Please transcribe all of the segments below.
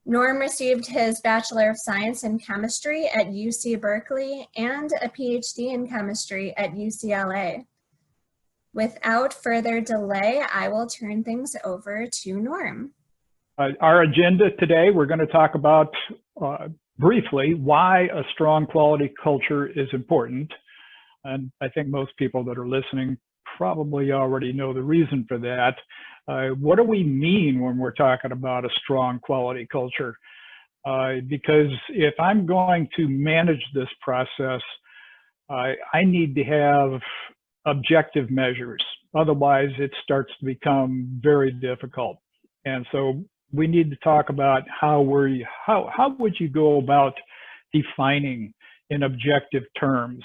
Norm received his Bachelor of Science in Chemistry at UC Berkeley and a PhD in Chemistry at UCLA. Without further delay, I will turn things over to Norm. Our agenda today, we're going to talk about briefly why a strong quality culture is important. And I think most people that are listening probably already know the reason for that. What do we mean when we're talking about a strong quality culture? Because if I'm going to manage this process, I need to have objective measures. Otherwise, it starts to become very difficult. And so we need to talk about how would you go about defining in objective terms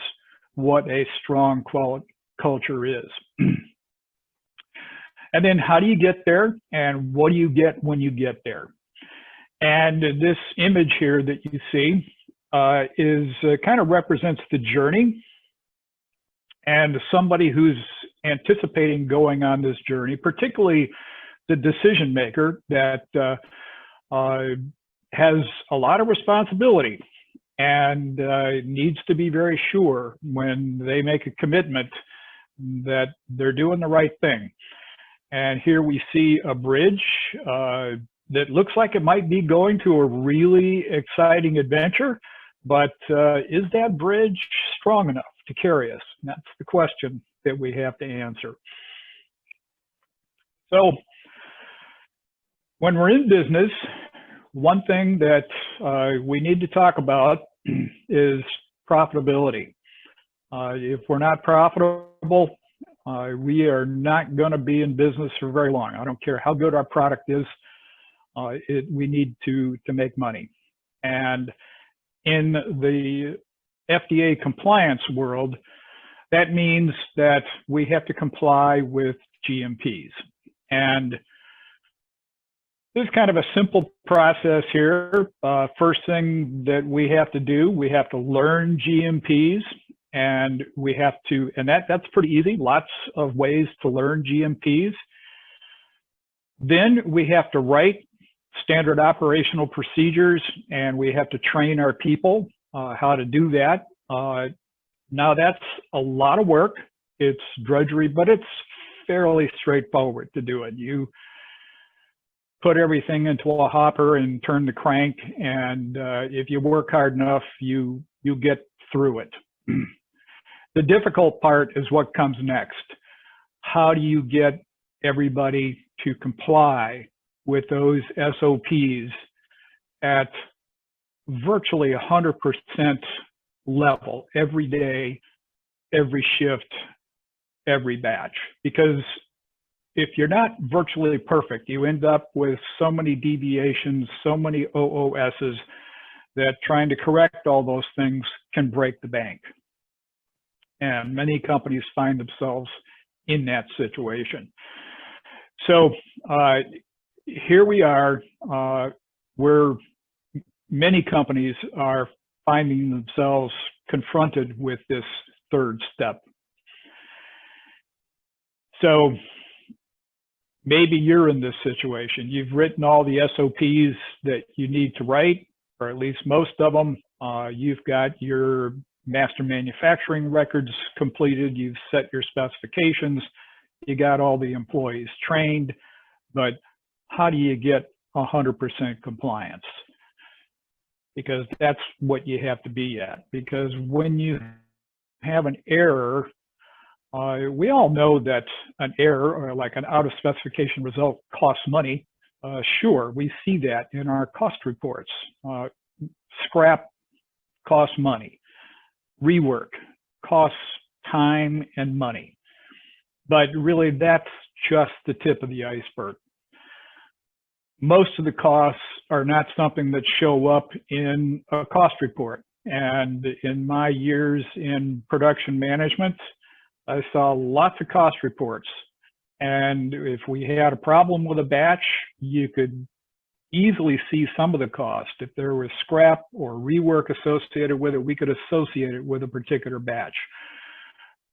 what a strong quality culture is. And then how do you get there, and what do you get when you get there? And this image here that you see kind of represents the journey, and somebody who's anticipating going on this journey, particularly the decision maker that has a lot of responsibility and needs to be very sure when they make a commitment that they're doing the right thing. And here we see a bridge that looks like it might be going to a really exciting adventure, but is that bridge strong enough to carry us? And that's the question that we have to answer. So when we're in business, one thing that we need to talk about is profitability. If we're not profitable, we are not going to be in business for very long. I don't care how good our product is, we need to make money. And in the FDA compliance world, that means that we have to comply with GMPs. And this is kind of a simple process here. First thing that we have to do, we have to learn GMPs, and we have to, and that's pretty easy, lots of ways to learn GMPs. Then we have to write standard operational procedures, and we have to train our people how to do that. Now that's a lot of work. It's drudgery, but it's fairly straightforward to do it. You put everything into a hopper and turn the crank, and if you work hard enough, you get through it. The difficult part is what comes next. How do you get everybody to comply with those SOPs at virtually 100% level every day, every shift, every batch? Because if you're not virtually perfect, you end up with so many deviations, so many OOSs, that trying to correct all those things can break the bank. And many companies find themselves in that situation. So here we are, where many companies are finding themselves confronted with this third step. So maybe you're in this situation. You've written all the SOPs that you need to write, or at least most of them. You've got your master manufacturing records completed. You've set your specifications. You got all the employees trained. But how do you get 100% compliance? Because that's what you have to be at. Because when you have an error, we all know that an error, or like an out of specification result, costs money. Sure, we see that in our cost reports. Scrap costs money. Rework costs time and money. But really, that's just the tip of the iceberg. Most of the costs are not something that show up in a cost report. And in my years in production management, I saw lots of cost reports. And if we had a problem with a batch, you could easily see some of the cost. If there was scrap or rework associated with it, we could associate it with a particular batch.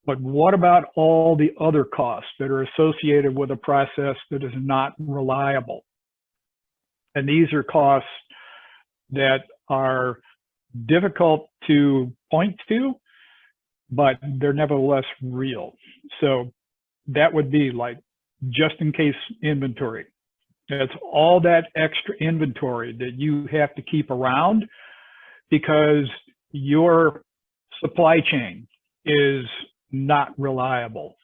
But what about all the other costs that are associated with a process that is not reliable? And these are costs that are difficult to point to, but they're nevertheless real. So that would be like just in case inventory. That's all that extra inventory that you have to keep around because your supply chain is not reliable.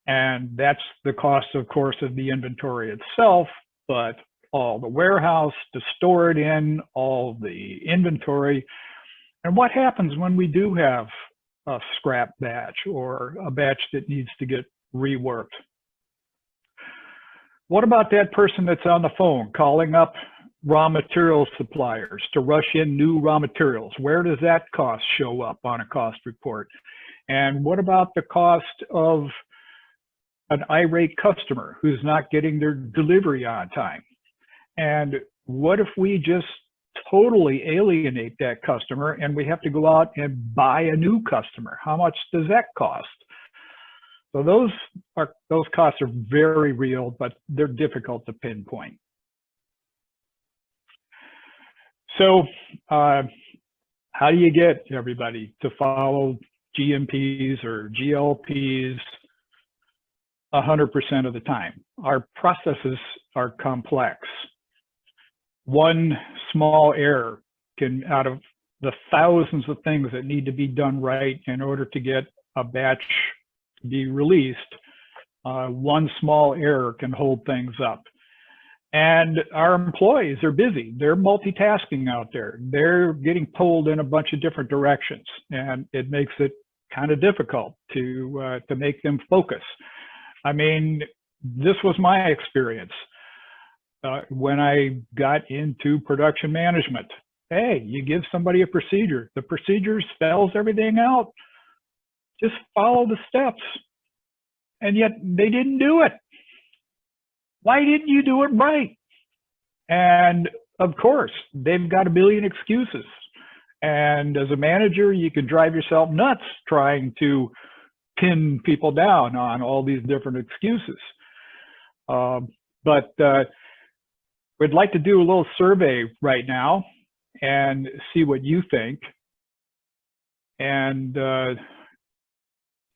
And that's the cost, of course, of the inventory itself, but all the warehouse to store it in, all the inventory. And what happens when we do have a scrap batch or a batch that needs to get reworked? What about that person that's on the phone calling up raw material suppliers to rush in new raw materials? Where does that cost show up on a cost report? And what about the cost of an irate customer who's not getting their delivery on time? And what if we just totally alienate that customer and we have to go out and buy a new customer? How much does that cost? So those costs are very real, but they're difficult to pinpoint. So how do you get everybody to follow GMPs or GLPs 100% of the time? Our processes are complex. One small error can, out of the thousands of things that need to be done right in order to get a batch to be released, one small error can hold things up. And our employees are busy. They're multitasking out there. They're getting pulled in a bunch of different directions, and it makes it kind of difficult to make them focus. I mean, this was my experience when I got into production management. Hey, you give somebody a procedure. The procedure spells everything out. Just follow the steps. And yet they didn't do it. Why didn't you do it right? And of course, they've got a million excuses. And as a manager, you can drive yourself nuts trying to pin people down on all these different excuses. But we'd like to do a little survey right now and see what you think. And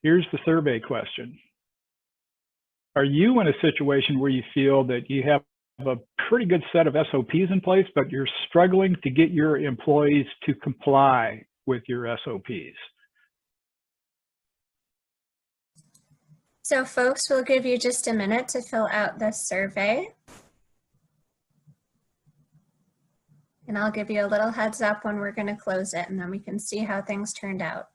here's the survey question. Are you in a situation where you feel that you have a pretty good set of SOPs in place, but you're struggling to get your employees to comply with your SOPs? So folks, we'll give you just a minute to fill out this survey. And I'll give you a little heads up when we're going to close it, and then we can see how things turned out.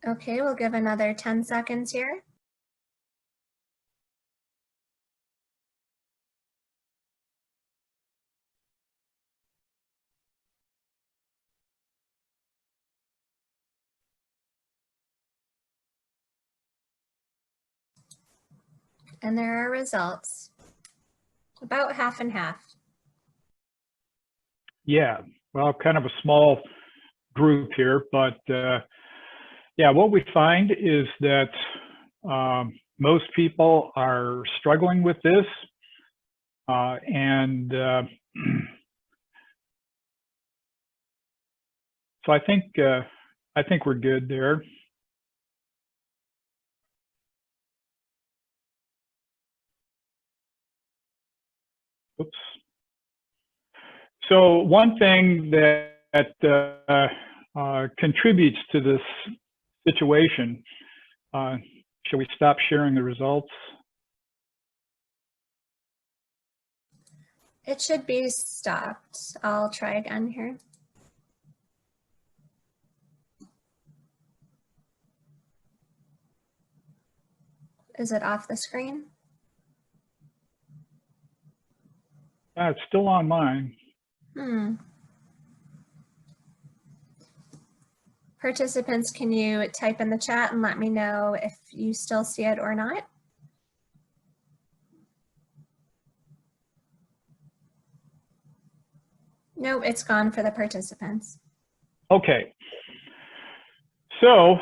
Okay, we'll give another 10 seconds here. And there are results, about half and half. Yeah, well, kind of a small group here, but yeah, what we find is that most people are struggling with this, and so I think we're good there. Oops. So one thing that contributes to this situation, shall we stop sharing the results? It should be stopped. I'll try again here. Is it off the screen? It's still on mine. Participants, can you type in the chat and let me know if you still see it or not? No, it's gone for the participants. Okay. So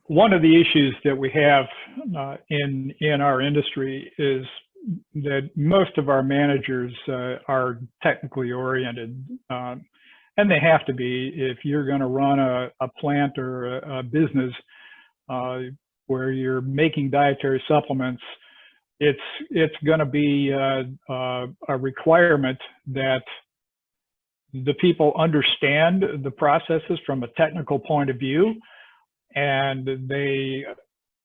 one of the issues that we have in our industry is that most of our managers are technically oriented, and they have to be if you're going to run a plant or a business where you're making dietary supplements. It's going to be a requirement that the people understand the processes from a technical point of view, and they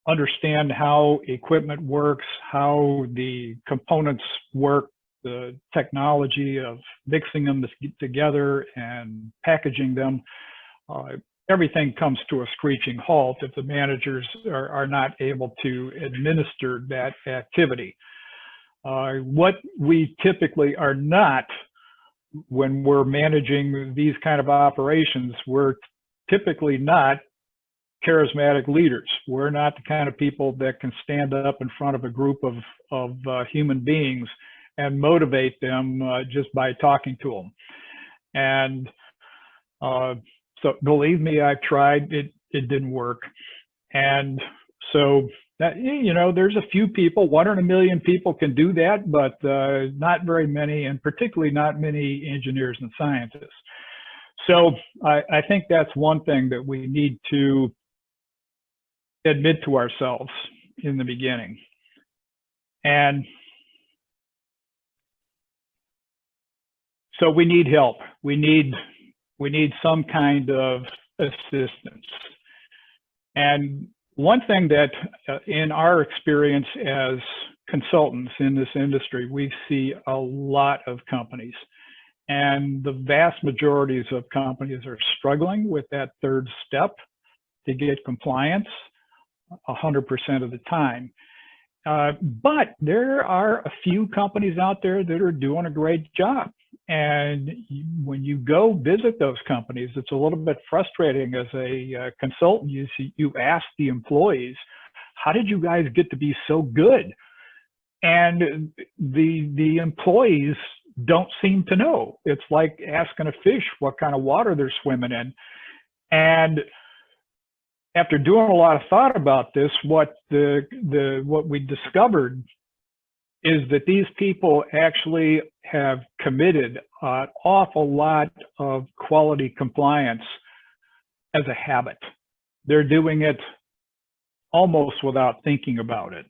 understand how equipment works, how the components work, the technology of mixing them together and packaging them. Everything comes to a screeching halt if the managers are not able to administer that activity. What we typically are not when we're managing these kind of operations, we're typically not charismatic leaders. We're not the kind of people that can stand up in front of a group of human beings and motivate them just by talking to them. And so believe me, I've tried, it didn't work. And so that, you know, there's a few people, 1 in a million people can do that, but not very many, and particularly not many engineers and scientists. So I think that's one thing that we need to admit to ourselves in the beginning. And so we need help. We need some kind of assistance. And one thing that in our experience as consultants in this industry, we see a lot of companies, and the vast majorities of companies are struggling with that third step to get compliance 100% of the time. But there are a few companies out there that are doing a great job. And when you go visit those companies, it's a little bit frustrating as a consultant. You ask the employees, how did you guys get to be so good? And the employees don't seem to know. It's like asking a fish what kind of water they're swimming in. And after doing a lot of thought about this, what we discovered is that these people actually have committed an awful lot of quality compliance as a habit. They're doing it almost without thinking about it.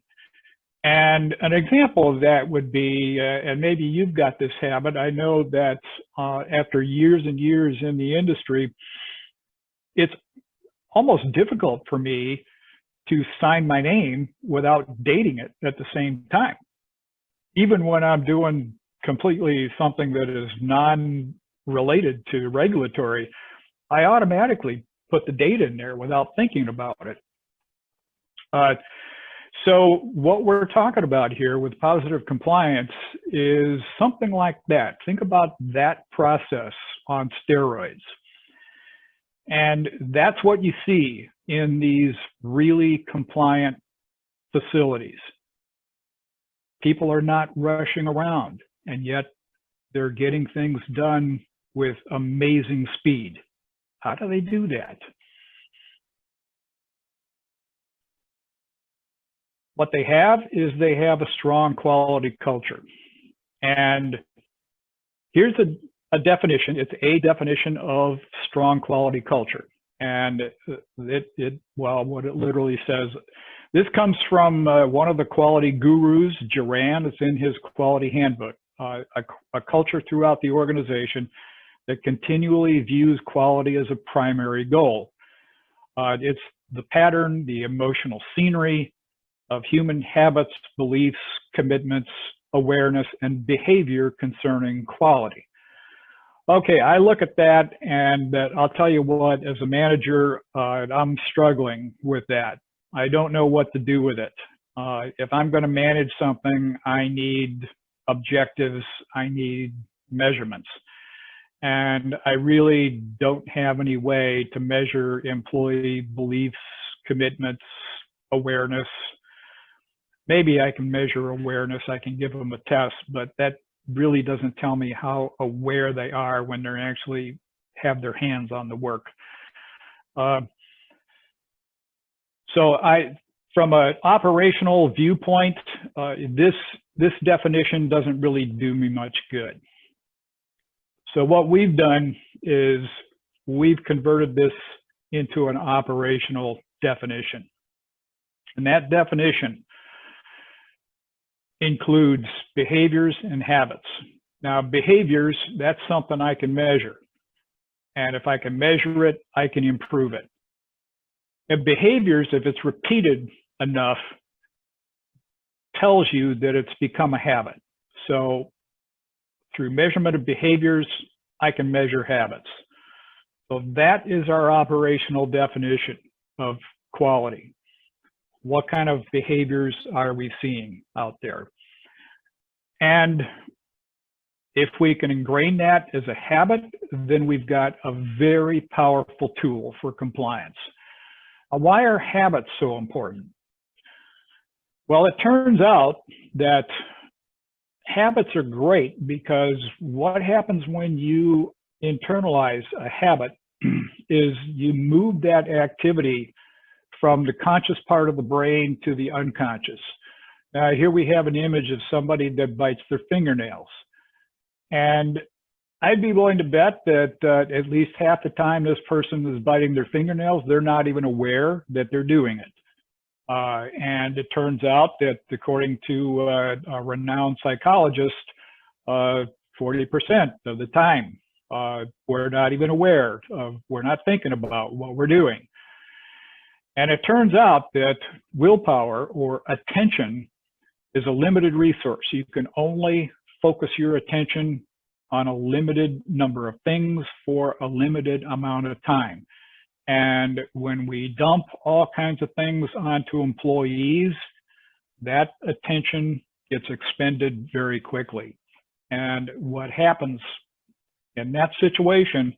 And an example of that would be, and maybe you've got this habit, I know that after years and years in the industry, it's almost difficult for me to sign my name without dating it at the same time. Even when I'm doing completely something that is non-related to regulatory, I automatically put the date in there without thinking about it. So what we're talking about here with positive compliance is something like that. Think about that process on steroids. And that's what you see in these really compliant facilities. People are not rushing around, and yet they're getting things done with amazing speed. How do they do that? What they have is they have a strong quality culture. And here's a definition. It's a definition of strong quality culture. And well, what it literally says, this comes from one of the quality gurus, Duran. It's in his quality handbook, a culture throughout the organization that continually views quality as a primary goal. It's the pattern, the emotional scenery of human habits, beliefs, commitments, awareness, and behavior concerning quality. Okay, I look at that, and I'll tell you what, as a manager, I'm struggling with that. I don't know what to do with it. If I'm going to manage something, I need objectives, I need measurements. And I really don't have any way to measure employee beliefs, commitments, awareness. Maybe I can measure awareness, I can give them a test, but that really doesn't tell me how aware they are when they're actually have their hands on the work. So from an operational viewpoint, this definition doesn't really do me much good. So what we've done is we've converted this into an operational definition. And that definition includes behaviors and habits. Now, behaviors, that's something I can measure. And if I can measure it, I can improve it. And behaviors, if it's repeated enough, tells you that it's become a habit. So through measurement of behaviors, I can measure habits. So that is our operational definition of quality. What kind of behaviors are we seeing out there? And if we can ingrain that as a habit, then we've got a very powerful tool for compliance. Why are habits so important? Well, it turns out that habits are great because what happens when you internalize a habit is you move that activity from the conscious part of the brain to the unconscious. Now, here we have an image of somebody that bites their fingernails. And I'd be willing to bet that at least half the time this person is biting their fingernails, they're not even aware that they're doing it. And it turns out that according to a renowned psychologist, 40% of the time, we're not even aware of, we're not thinking about what we're doing. And it turns out that willpower or attention is a limited resource. You can only focus your attention on a limited number of things for a limited amount of time. And when we dump all kinds of things onto employees, that attention gets expended very quickly. And what happens in that situation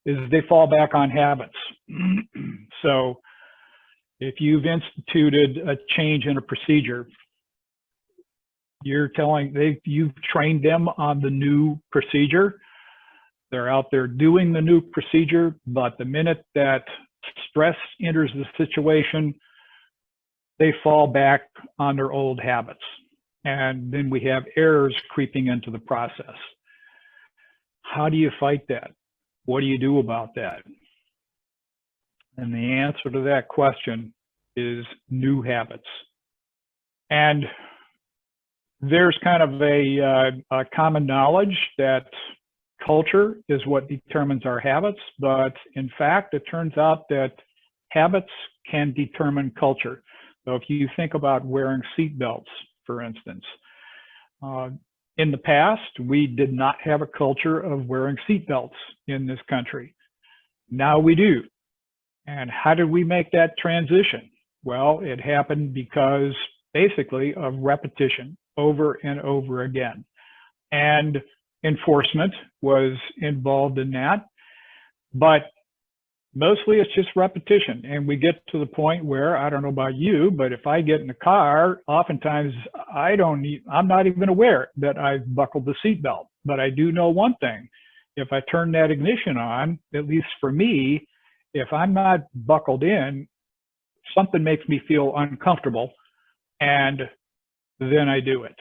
is they fall back on habits. So if you've instituted a change in a procedure, you're you've trained them on the new procedure. They're out there doing the new procedure, but the minute that stress enters the situation, they fall back on their old habits. And then we have errors creeping into the process. How do you fight that? What do you do about that? And the answer to that question is new habits. And there's kind of a common knowledge that culture is what determines our habits, but in fact, it turns out that habits can determine culture. So if you think about wearing seatbelts, for instance, in the past, we did not have a culture of wearing seatbelts in this country. Now we do. And how did we make that transition? Well, it happened because basically of repetition over and over again. And enforcement was involved in that, but mostly it's just repetition. And we get to the point where, I don't know about you, but if I get in the car, oftentimes I'm not even aware that I've buckled the seatbelt. But I do know one thing: if I turn that ignition on, at least for me, if I'm not buckled in, something makes me feel uncomfortable, and then I do it.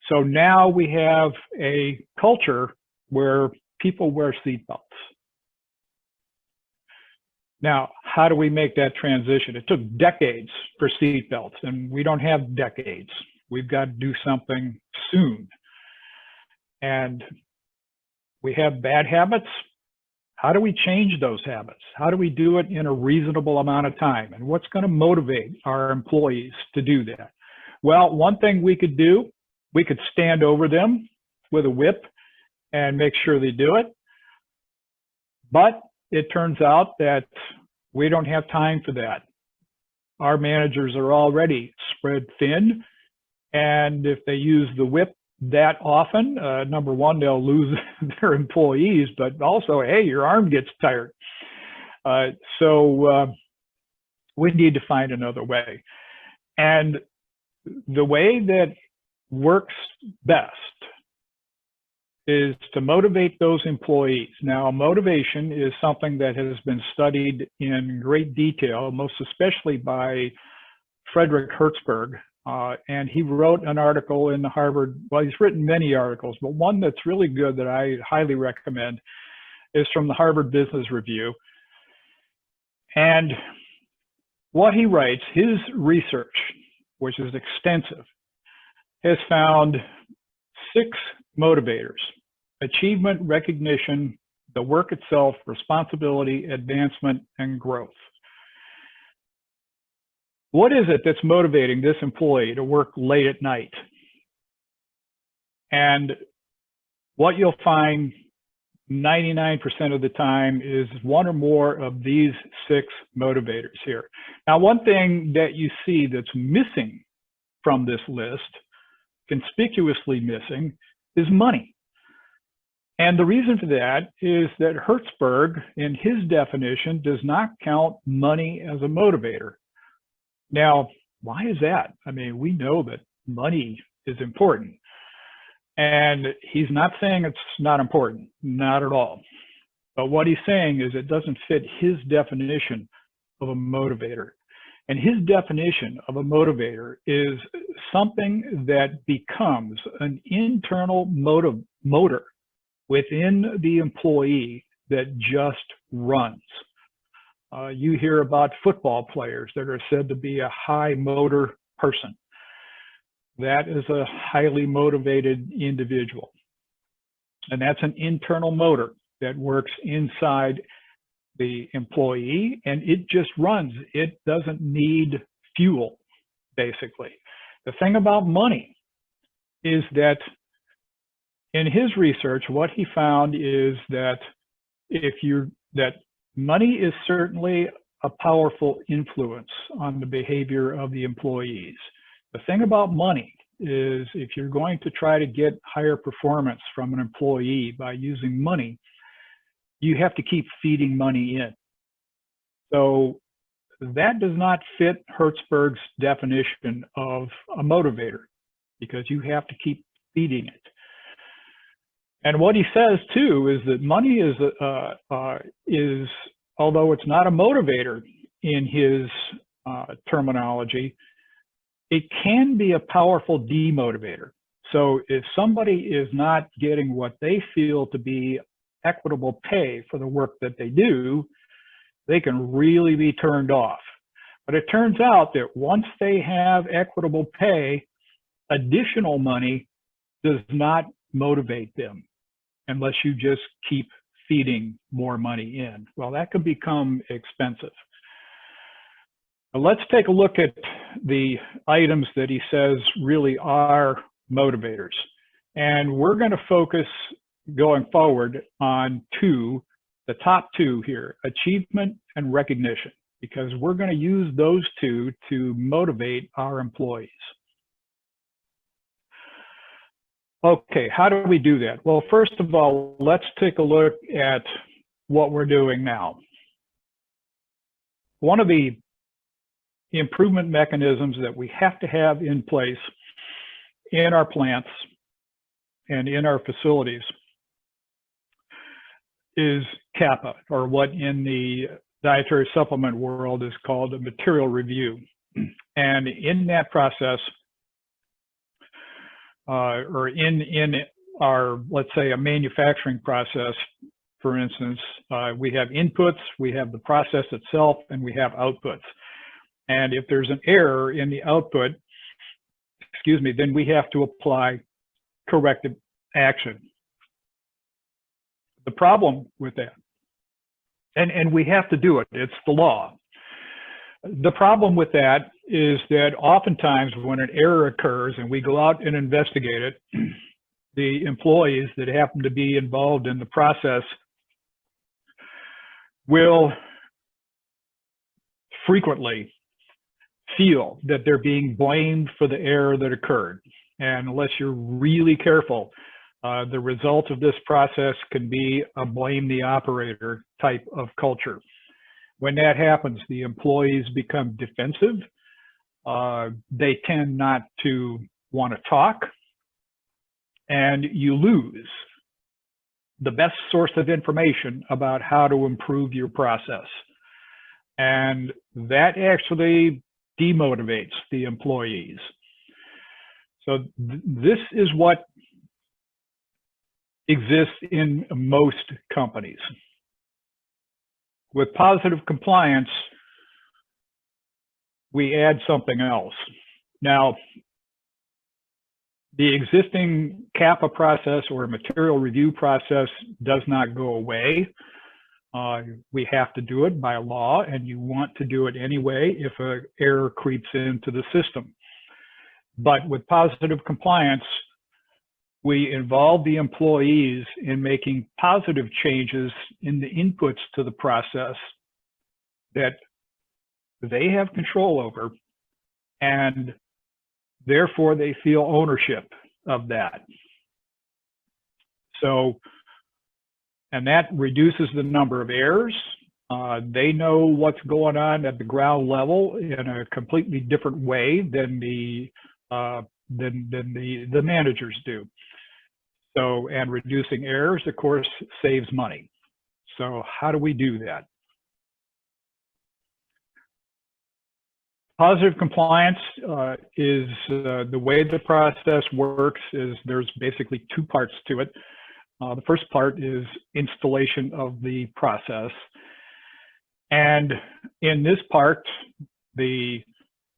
So now we have a culture where people wear seatbelts. Now, how do we make that transition? It took decades for seatbelts, and we don't have decades. We've got to do something soon. And we have bad habits. How do we change those habits? How do we do it in a reasonable amount of time? And what's going to motivate our employees to do that? Well, one thing we could do, we could stand over them with a whip and make sure they do it. But it turns out that we don't have time for that. Our managers are already spread thin. And if they use the whip that often, number one, they'll lose their employees, but also, hey, your arm gets tired. So we need to find another way. And the way that works best is to motivate those employees. Now, motivation is something that has been studied in great detail, most especially by Frederick Hertzberg. And he wrote an article in the Harvard, well, he's written many articles, but one that's really good that I highly recommend is from the Harvard Business Review. And what he writes, his research, which is extensive, has found 6 motivators: achievement, recognition, the work itself, responsibility, advancement, and growth. What is it that's motivating this employee to work late at night? And what you'll find 99% of the time is one or more of these 6 motivators here. Now, one thing that you see that's missing from this list, conspicuously missing, is money. And the reason for that is that Hertzberg, in his definition, does not count money as a motivator. Now, why is that? I mean, we know that money is important. And he's not saying it's not important, not at all. But what he's saying is it doesn't fit his definition of a motivator. And his definition of a motivator is something that becomes an internal motor within the employee that just runs. You hear about football players that are said to be a high motor person. That is a highly motivated individual. And that's an internal motor that works inside the employee, and it just runs. It doesn't need fuel, basically. The thing about money is that in his research, what he found is that that money is certainly a powerful influence on the behavior of the employees. The thing about money is if you're going to try to get higher performance from an employee by using money, you have to keep feeding money in. So that does not fit Hertzberg's definition of a motivator, because you have to keep feeding it. And what he says too is that money is although it's not a motivator in his terminology, it can be a powerful demotivator. So if somebody is not getting what they feel to be equitable pay for the work that they do, they can really be turned off. But it turns out that once they have equitable pay, additional money does not motivate them unless you just keep feeding more money in. Well, that could become expensive. But let's take a look at the items that he says really are motivators. And we're going to focus going forward on the top 2 here, achievement and recognition, because we're going to use those 2 to motivate our employees. Okay, how do we do that? Well, first of all, let's take a look at what we're doing now. One of the improvement mechanisms that we have to have in place in our plants and in our facilities is CAPA, or what in the dietary supplement world is called a material review. And in that process, or in our, let's say, a manufacturing process, for instance, we have inputs, we have the process itself, and we have outputs. And if there's an error in the output, then we have to apply corrective action. The problem with that, and we have to do it, it's the law. The problem with that is that oftentimes when an error occurs and we go out and investigate it, the employees that happen to be involved in the process will frequently feel that they're being blamed for the error that occurred. And unless you're really careful, the result of this process can be a blame the operator type of culture. When that happens, the employees become defensive. They tend not to want to talk, and you lose the best source of information about how to improve your process. And that actually demotivates the employees. So this is what exists in most companies. With positive compliance, we add something else. Now, the existing CAPA process or material review process does not go away. We have to do it by law, and you want to do it anyway if an error creeps into the system. But with positive compliance, we involve the employees in making positive changes in the inputs to the process that they have control over, and therefore they feel ownership of that. So, and that reduces the number of errors. They know what's going on at the ground level in a completely different way than the managers do. So, and reducing errors, of course, saves money. So how do we do that? Positive compliance is the way the process works is there's basically two parts to it. The first part is installation of the process. And in this part, the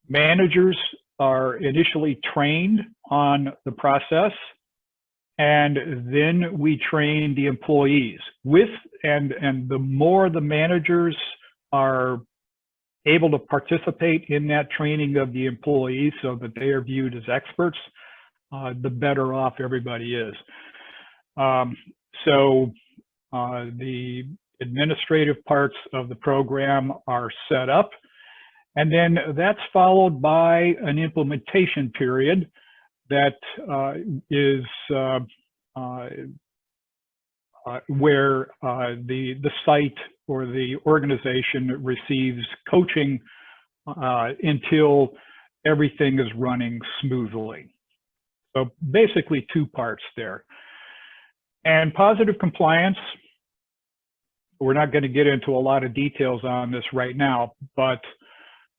managers are initially trained on the process, and then we train the employees with, and the more the managers are able to participate in that training of the employees so that they are viewed as experts, the better off everybody is. So the administrative parts of the program are set up, and then that's followed by an implementation period that is where the site or the organization receives coaching until everything is running smoothly. So basically two parts there. And positive compliance, we're not going to get into a lot of details on this right now, but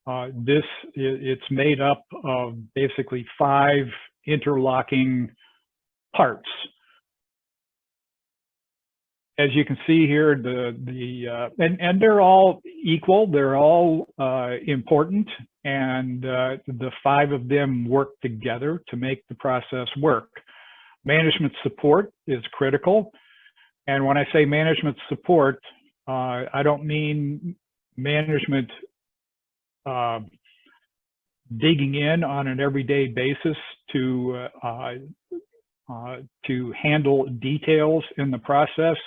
it's made up of basically 5 interlocking parts. As you can see here, and they're all equal, they're all important, and the 5 of them work together to make the process work. Management support is critical, and when I say management support, I don't mean management digging in on an everyday basis to handle details in the process.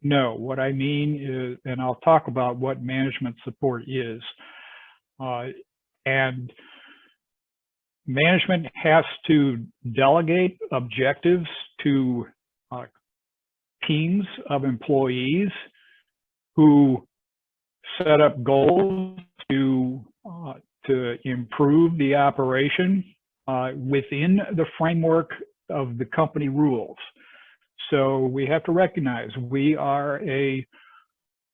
No, what I mean is, and I'll talk about what management support is, and management has to delegate objectives to teams of employees who set up goals to improve the operation within the framework of the company rules. So we have to recognize we are a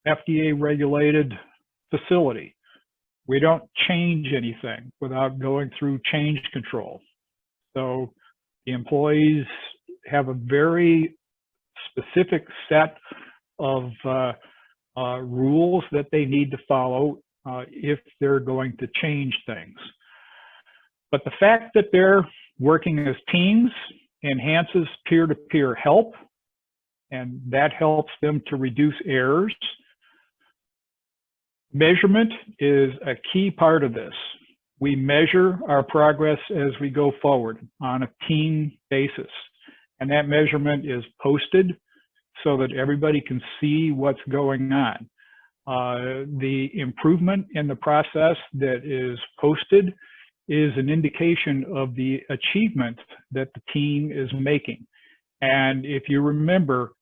FDA regulated facility. We don't change anything without going through change control. So the employees have a very specific set of rules that they need to follow if they're going to change things. But the fact that they're working as teams enhances peer-to-peer help, and that helps them to reduce errors. Measurement is a key part of this. We measure our progress as we go forward on a team basis, and that measurement is posted so that everybody can see what's going on. The improvement in the process that is posted is an indication of the achievement that the team is making. And if you remember,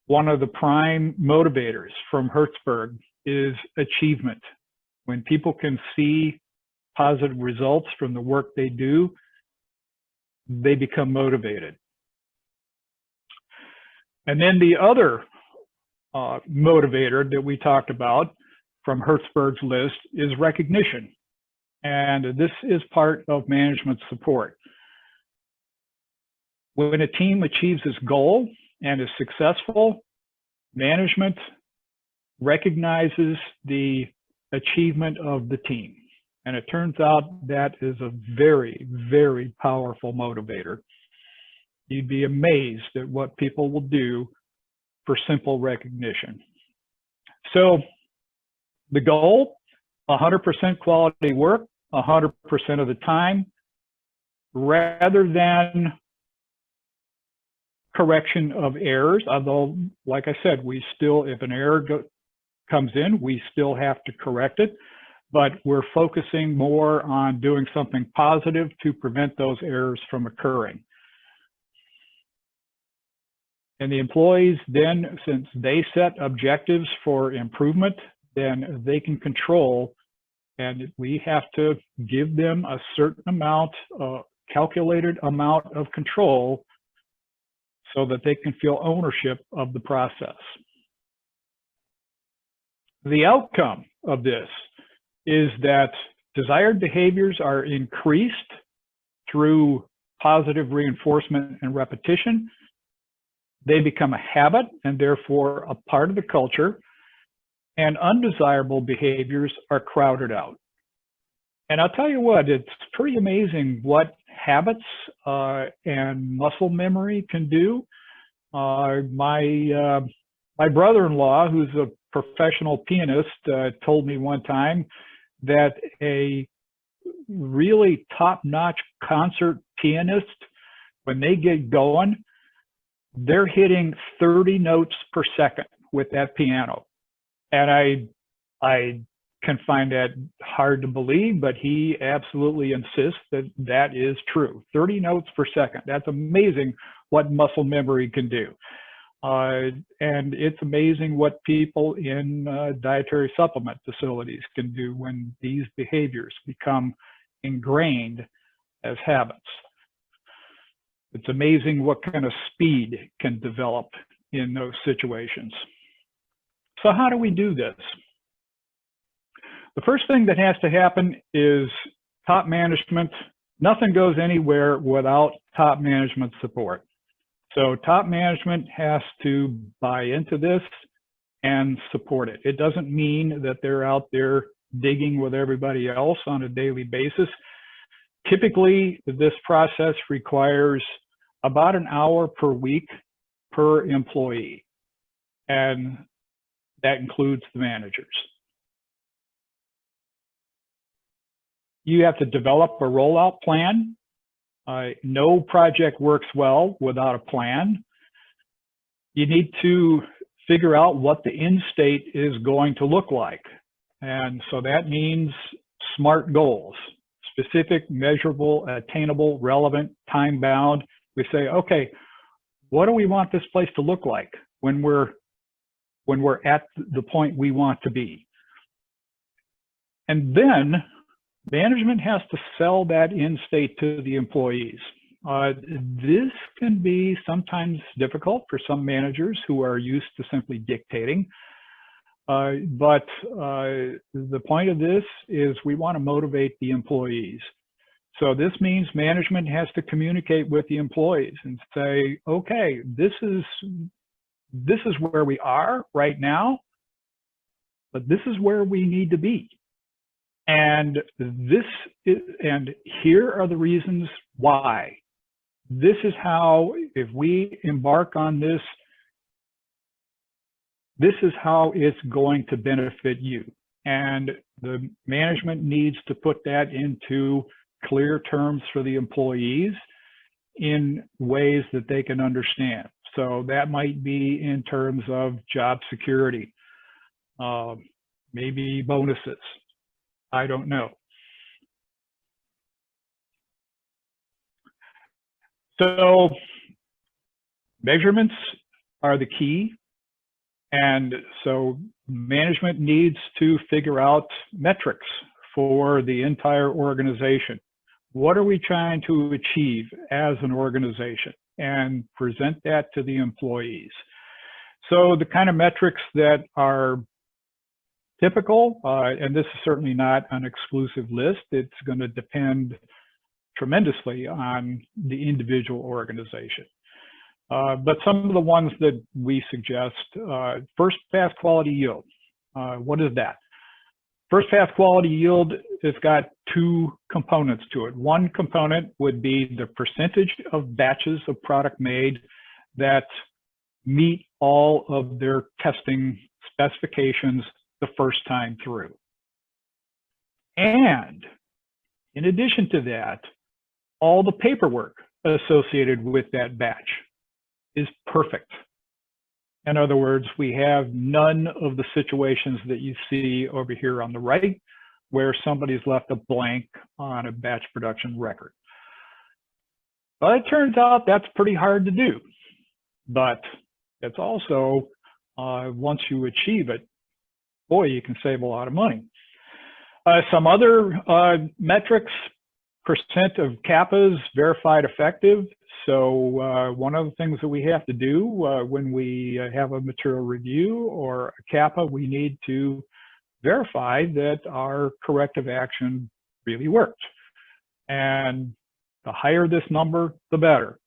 one of the prime motivators from Hertzberg is achievement. When people can see positive results from the work they do, they become motivated. And then the other motivator that we talked about from Hertzberg's list is recognition. And this is part of management support. When a team achieves its goal and is successful, management recognizes the achievement of the team. And it turns out that is a very, very powerful motivator. You'd be amazed at what people will do for simple recognition. So the goal, 100% quality work, 100% of the time, rather than correction of errors. Although, like I said, we still, if an error comes in, we still have to correct it, but we're focusing more on doing something positive to prevent those errors from occurring. And the employees then, since they set objectives for improvement, then they can control, and we have to give them a certain amount, calculated amount of control, so that they can feel ownership of the process. The outcome of this is that desired behaviors are increased through positive reinforcement and repetition. They become a habit and therefore a part of the culture, and undesirable behaviors are crowded out. And I'll tell you what, it's pretty amazing what habits and muscle memory can do. My brother-in-law, who's a professional pianist, told me one time that a really top-notch concert pianist, when they get going, they're hitting 30 notes per second with that piano. And I can find that hard to believe, but he absolutely insists that that is true. 30 notes per second. That's amazing what muscle memory can do. And it's amazing what people in dietary supplement facilities can do when these behaviors become ingrained as habits. It's amazing what kind of speed can develop in those situations. So how do we do this? The first thing that has to happen is top management. Nothing goes anywhere without top management support. So top management has to buy into this and support it. It doesn't mean that they're out there digging with everybody else on a daily basis. Typically, this process requires about an hour per week per employee, and that includes the managers. You have to develop a rollout plan. No project works well without a plan. You need to figure out what the end state is going to look like. And so that means SMART goals: specific, measurable, attainable, relevant, time-bound. We say, okay, what do we want this place to look like when we're at the point we want to be? And then management has to sell that end state to the employees. This can be sometimes difficult for some managers who are used to simply dictating. But the point of this is we want to motivate the employees. So this means management has to communicate with the employees and say, okay, this is where we are right now, but this is where we need to be. And and here are the reasons why. This is how, if we embark on this, this is how it's going to benefit you. And the management needs to put that into clear terms for the employees in ways that they can understand. So that might be in terms of job security, maybe bonuses. I don't know. So measurements are the key. And so management needs to figure out metrics for the entire organization. What are we trying to achieve as an organization? And present that to the employees. So the kind of metrics that are typical, and this is certainly not an exclusive list, it's going to depend tremendously on the individual organization. But some of the ones that we suggest, first pass quality yield. What is that? First pass quality yield has got two components to it. One component would be the percentage of batches of product made that meet all of their testing specifications the first time through. And in addition to that, all the paperwork associated with that batch is perfect. In other words, we have none of the situations that you see over here on the right where somebody's left a blank on a batch production record. But it turns out that's pretty hard to do. But it's also, once you achieve it, boy, you can save a lot of money. Some other metrics, percent of CAPAs verified effective. So one of the things that we have to do when we have a material review or a CAPA, we need to verify that our corrective action really worked. And the higher this number, the better.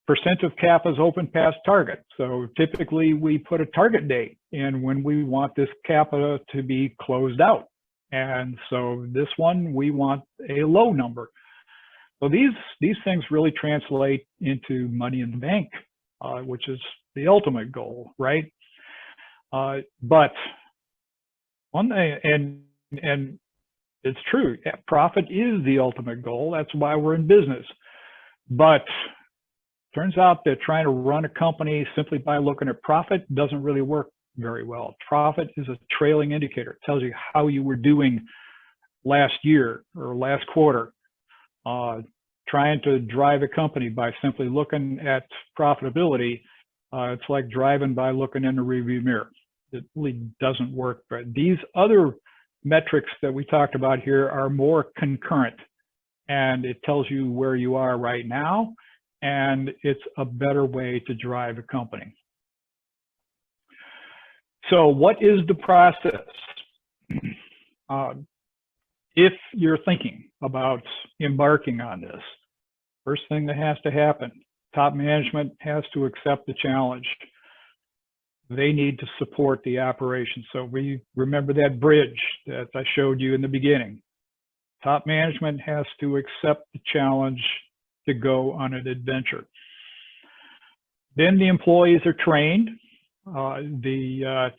Percent of CAPAs open past target. So typically we put a target date in when we want this CAPA to be closed out. And so this one, we want a low number. So these things really translate into money in the bank, which is the ultimate goal, right? But one thing, and it's true, profit is the ultimate goal. That's why we're in business. But turns out that trying to run a company simply by looking at profit doesn't really work very well. Profit is a trailing indicator. It tells you how you were doing last year or last quarter. Trying to drive a company by simply looking at profitability, it's like driving by looking in the rearview mirror. It really doesn't work. But these other metrics that we talked about here are more concurrent, and it tells you where you are right now, and it's a better way to drive a company. So what is the process? If you're thinking about embarking on this, first thing that has to happen, top management has to accept the challenge. They need to support the operation. So we remember that bridge that I showed you in the beginning. Top management has to accept the challenge to go on an adventure. Then the employees are trained. The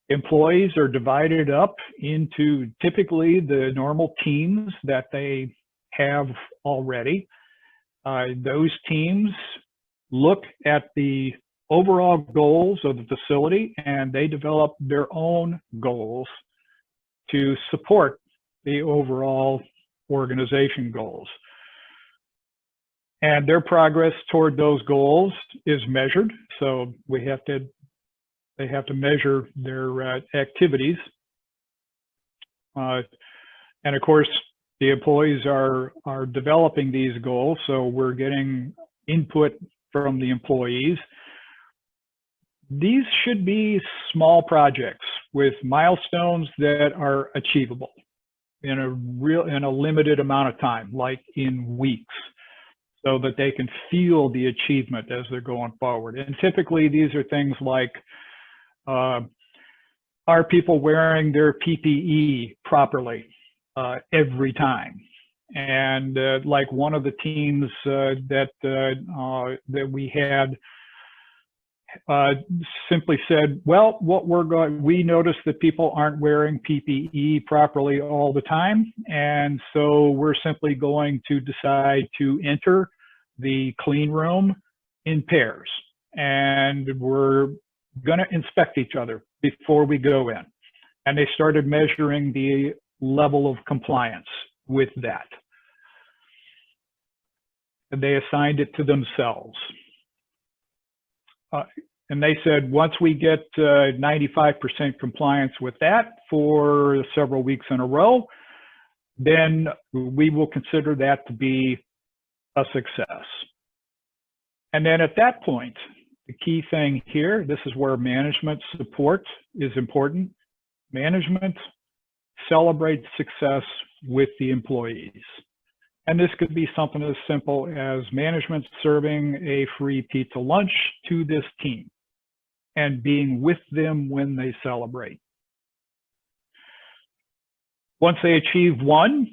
employees are divided up into typically the normal teams that they have already. Those teams look at the overall goals of the facility and they develop their own goals to support the overall organization goals. And their progress toward those goals is measured. So they have to measure their activities. And of course, the employees are developing these goals, so we're getting input from the employees. These should be small projects with milestones that are achievable in a limited amount of time, like in weeks, so that they can feel the achievement as they're going forward. And typically these are things like, are people wearing their PPE properly every time? And like one of the teams that we had simply said, well, we noticed that people aren't wearing PPE properly all the time, and so we're simply going to decide to enter the clean room in pairs, and we're going to inspect each other before we go in. And they started measuring the level of compliance with that. And they assigned it to themselves. And they said, once we get 95% compliance with that for several weeks in a row, then we will consider that to be a success. And then at that point, the key thing here, this is where management support is important. Management celebrates success with the employees. And this could be something as simple as management serving a free pizza lunch to this team and being with them when they celebrate. Once they achieve one,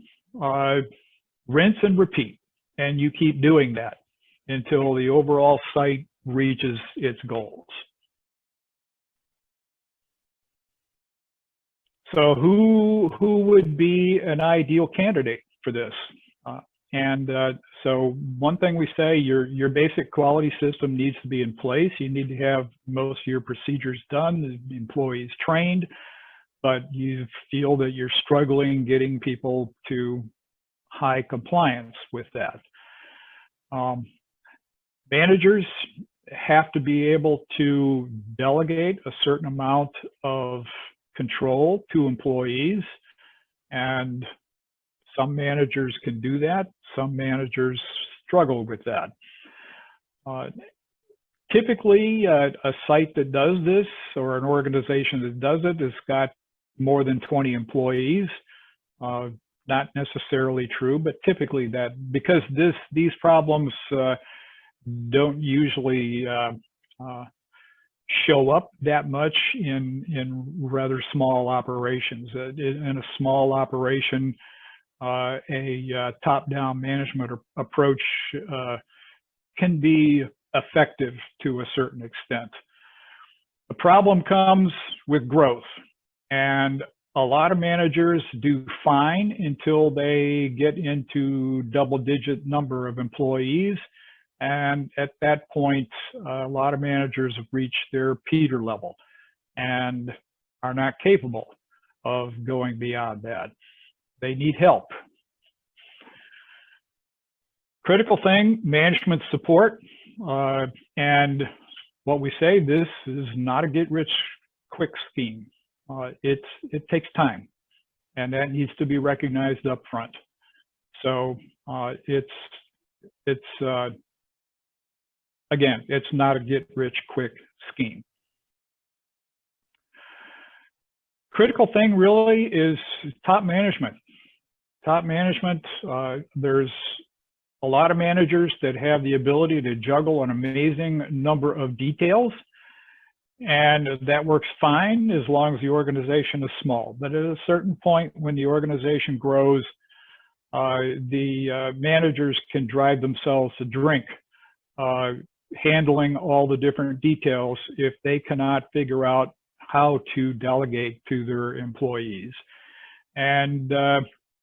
rinse and repeat, and you keep doing that until the overall site reaches its goals. So who would be an ideal candidate for this? So one thing we say, your basic quality system needs to be in place. You need to have most of your procedures done, the employees trained, but you feel that you're struggling getting people to high compliance with that. Managers have to be able to delegate a certain amount of control to employees, and some managers can do that. Some managers struggle with that. Typically, a site that does this, or an organization that does it, has got more than 20 employees. Not necessarily true, but typically that, because these problems don't usually show up that much in rather small operations. In a small operation, a top-down management approach can be effective to a certain extent. The problem comes with growth, and a lot of managers do fine until they get into double-digit number of employees, and at that point, a lot of managers have reached their Peter level and are not capable of going beyond that. They need help. Critical thing, management support. And what we say, this is not a get-rich-quick scheme. It takes time, and that needs to be recognized up front. So again, it's not a get-rich-quick scheme. Critical thing really is top management. Top management, there's a lot of managers that have the ability to juggle an amazing number of details, and that works fine as long as the organization is small. But at a certain point, when the organization grows, the managers can drive themselves to drink, handling all the different details if they cannot figure out how to delegate to their employees. And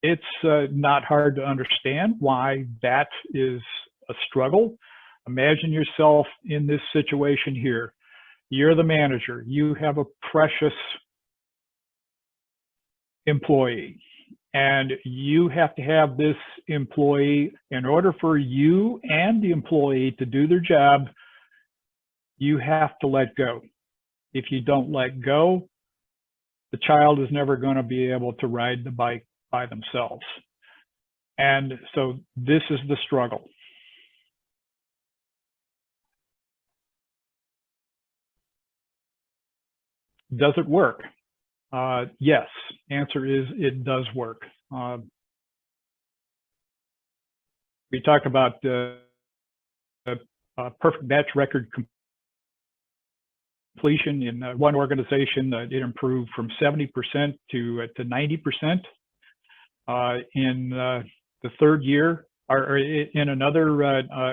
it's not hard to understand why that is a struggle. Imagine yourself in this situation here. You're the manager. You have a precious employee, and you have to have this employee, in order for you and the employee to do their job, you have to let go. If you don't let go, the child is never going to be able to ride the bike by themselves. And so this is the struggle. Does it work? Yes. Answer is it does work. We talked about perfect batch record completion in one organization. It improved from 70% to 90%. In the third year, or in another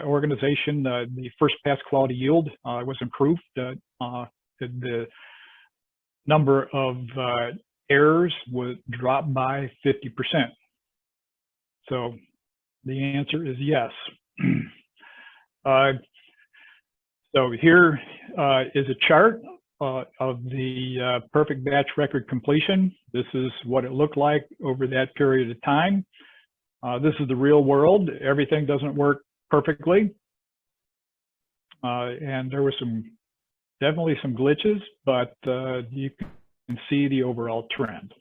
organization, the first pass quality yield was improved. The number of errors was dropped by 50%. So the answer is yes. So here is a chart of the perfect batch record completion. This is what it looked like over that period of time. This is the real world. Everything doesn't work perfectly. And there were definitely some glitches, but you can see the overall trend.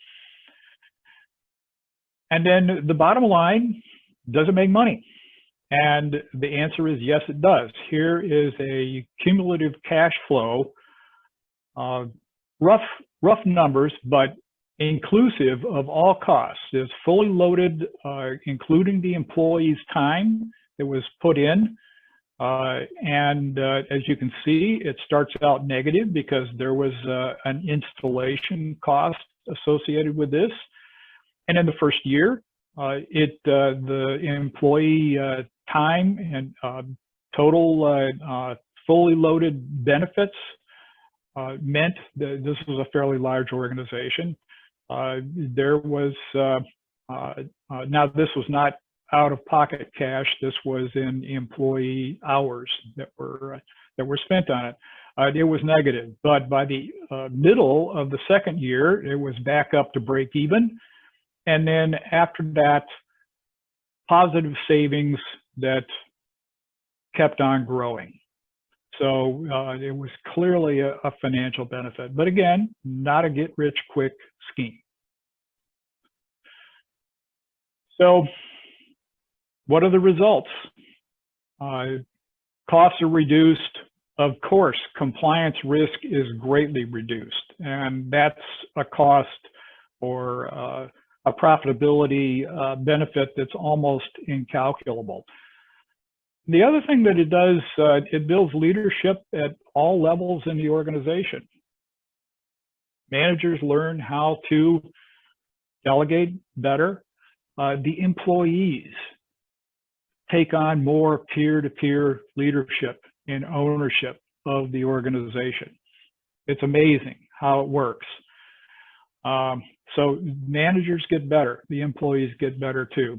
And then the bottom line, does it make money? And the answer is yes, it does. Here is a cumulative cash flow, rough numbers, but inclusive of all costs. It's fully loaded, including the employee's time that was put in. As you can see, it starts out negative because there was an installation cost associated with this. And in the first year, the employee time and total fully loaded benefits meant that this was a fairly large organization. There was, now this was not out-of-pocket cash. This was in employee hours that were spent on it. It was negative, but by the middle of the second year, it was back up to break even. And then after that, positive savings that kept on growing. So it was clearly a financial benefit, but again, not a get-rich-quick scheme. So what are the results? Costs are reduced. Of course, compliance risk is greatly reduced, and that's a cost or a profitability benefit that's almost incalculable. The other thing that it does, it builds leadership at all levels in the organization. Managers learn how to delegate better. The employees take on more peer-to-peer leadership and ownership of the organization. It's amazing how it works. So managers get better, the employees get better too.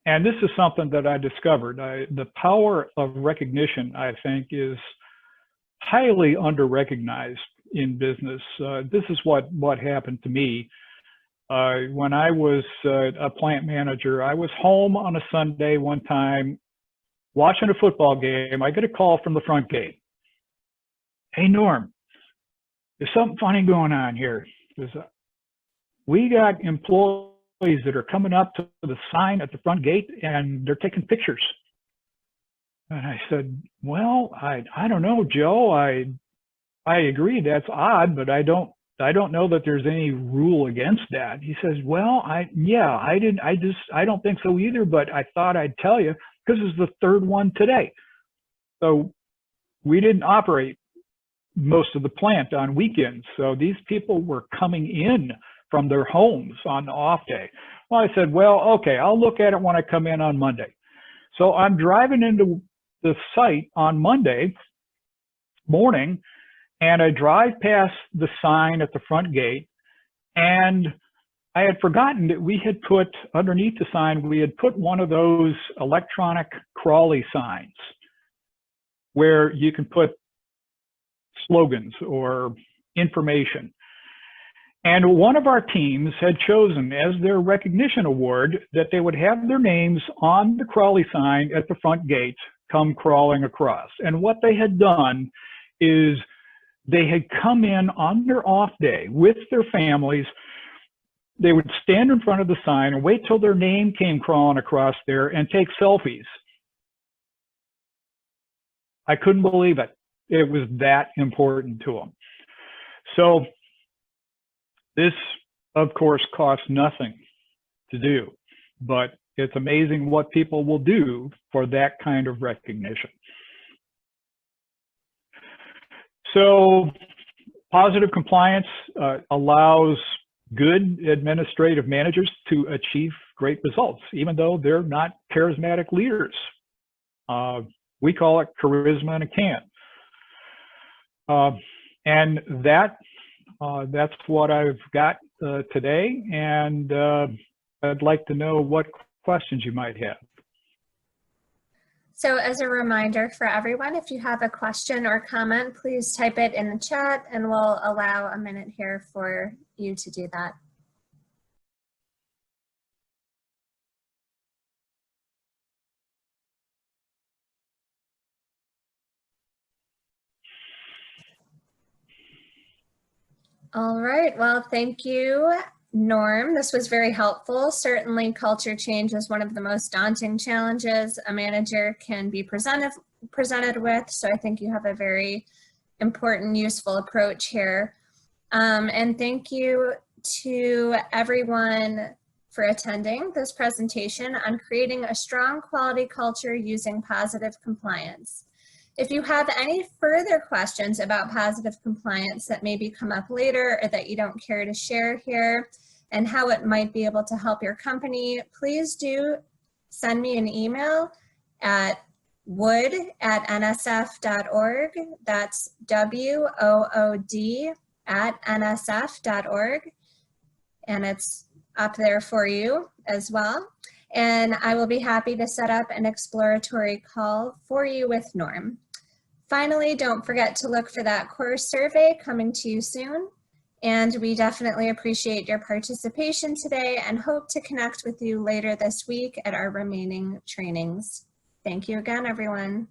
And this is something that I discovered. The power of recognition, I think, is highly under-recognized in business. This is what happened to me. When I was a plant manager, I was home on a Sunday one time, watching a football game. I get a call from the front gate. Hey, Norm, there's something funny going on here. We got employees that are coming up to the sign at the front gate and they're taking pictures. And I said, well, I don't know, Joe. I agree that's odd, but I don't know that there's any rule against that. He says, well, I don't think so either, but I thought I'd tell you because it's the third one today. So we didn't operate most of the plant on weekends. So these people were coming in from their homes on the off day. Well, I said, well, okay, I'll look at it when I come in on Monday. So I'm driving into the site on Monday morning, and I drive past the sign at the front gate, and I had forgotten that we had put underneath the sign, we had put one of those electronic crawly signs where you can put slogans or information. And one of our teams had chosen as their recognition award that they would have their names on the crawly sign at the front gate, come crawling across. And what they had done is they had come in on their off day with their families. They would stand in front of the sign and wait till their name came crawling across there and take selfies. I couldn't believe it. It was that important to them. So this, of course, costs nothing to do, but it's amazing what people will do for that kind of recognition. So positive compliance allows good administrative managers to achieve great results, even though they're not charismatic leaders. We call it charisma in a can. And that's what I've got today, and I'd like to know what questions you might have. So as a reminder for everyone, if you have a question or comment, please type it in the chat and we'll allow a minute here for you to do that. All right, well, thank you, Norm. This was very helpful. Certainly culture change is one of the most daunting challenges a manager can be presented with. So I think you have a very important, useful approach here. And thank you to everyone for attending this presentation on creating a strong quality culture using positive compliance. If you have any further questions about positive compliance that maybe come up later or that you don't care to share here and how it might be able to help your company, please do send me an email at wood@nsf.org. That's WOOD@nsf.org. And it's up there for you as well. And I will be happy to set up an exploratory call for you with Norm. Finally, don't forget to look for that course survey coming to you soon. And we definitely appreciate your participation today and hope to connect with you later this week at our remaining trainings. Thank you again, everyone.